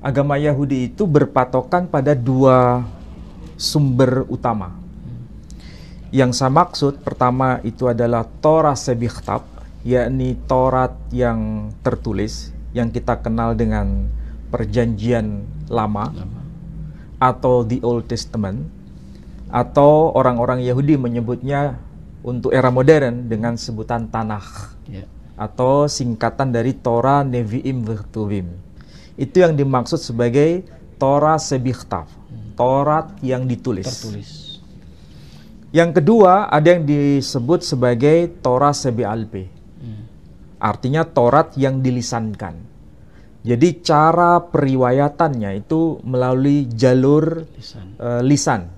agama Yahudi itu berpatokan pada dua sumber utama. Yang saya maksud pertama itu adalah Torah Sebikhtab, yakni Taurat yang tertulis, yang kita kenal dengan Perjanjian Lama atau The Old Testament, atau orang-orang Yahudi menyebutnya untuk era modern dengan sebutan Tanakh, atau singkatan dari Torah, Nevi'im, Ketuvim. Itu yang dimaksud sebagai Torah Sebikhtab, Taurat yang tertulis. Yang kedua, ada yang disebut sebagai Torah Sebe'alpeh. Artinya Taurat yang dilisankan. Jadi cara periwayatannya itu melalui jalur lisan.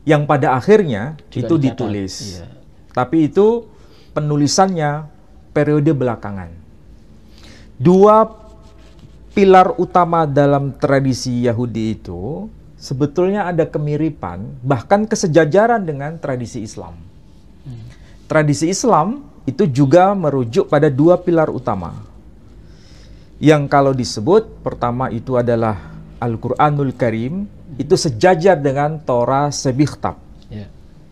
Yang pada akhirnya juga itu ditulis. Tapi itu penulisannya periode belakangan. Dua pilar utama dalam tradisi Yahudi itu sebetulnya ada kemiripan, bahkan kesejajaran dengan tradisi Islam. Tradisi Islam itu juga merujuk pada dua pilar utama. Yang kalau disebut, pertama itu adalah Al-Quranul Karim, itu sejajar dengan Torah Sebikhtab,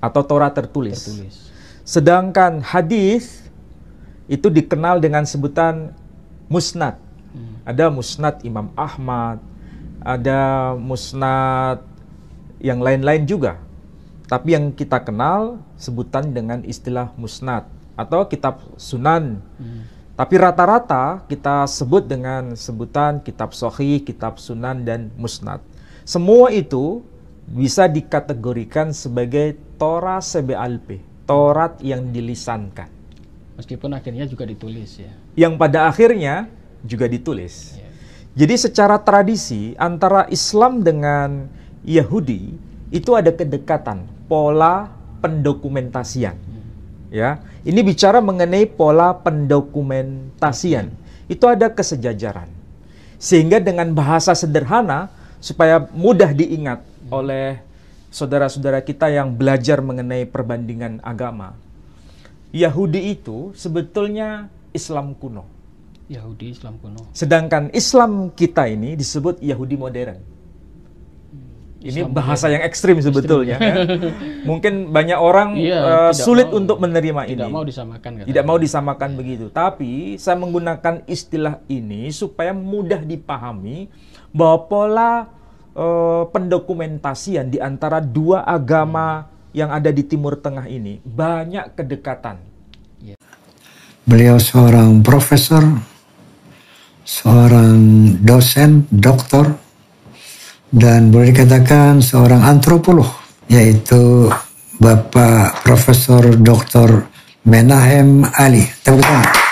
atau Torah tertulis. Sedangkan hadis itu dikenal dengan sebutan musnad. Ada musnad Imam Ahmad, ada musnad yang lain-lain juga. Tapi yang kita kenal sebutan dengan istilah musnad atau kitab sunan. Tapi rata-rata kita sebut dengan sebutan kitab sahih, kitab sunan, dan musnad. Semua itu bisa dikategorikan sebagai Torah Sebe'alpeh, Taurat yang dilisankan. Meskipun akhirnya juga ditulis ya. Yang pada akhirnya juga ditulis. Jadi secara tradisi antara Islam dengan Yahudi itu ada kedekatan, pola pendokumentasian. Ya, ini bicara mengenai pola pendokumentasian. Itu ada kesejajaran. Sehingga dengan bahasa sederhana supaya mudah diingat oleh saudara-saudara kita yang belajar mengenai perbandingan agama. Yahudi itu sebetulnya Islam kuno. Yahudi Islam kuno. Sedangkan Islam kita ini disebut Yahudi modern. Ini bahasa yang ekstrim sebetulnya. Ya. Mungkin banyak orang sulit untuk menerima ini. Tidak mau disamakan. Tidak mau disamakan begitu. Tapi saya menggunakan istilah ini supaya mudah dipahami bahwa pola pendokumentasian di antara dua agama yang ada di Timur Tengah ini banyak kedekatan. Beliau seorang profesor, seorang dosen, doktor, dan boleh dikatakan seorang antropolog, yaitu Bapak Profesor Dr. Menahem Ali. Tepuk tangan.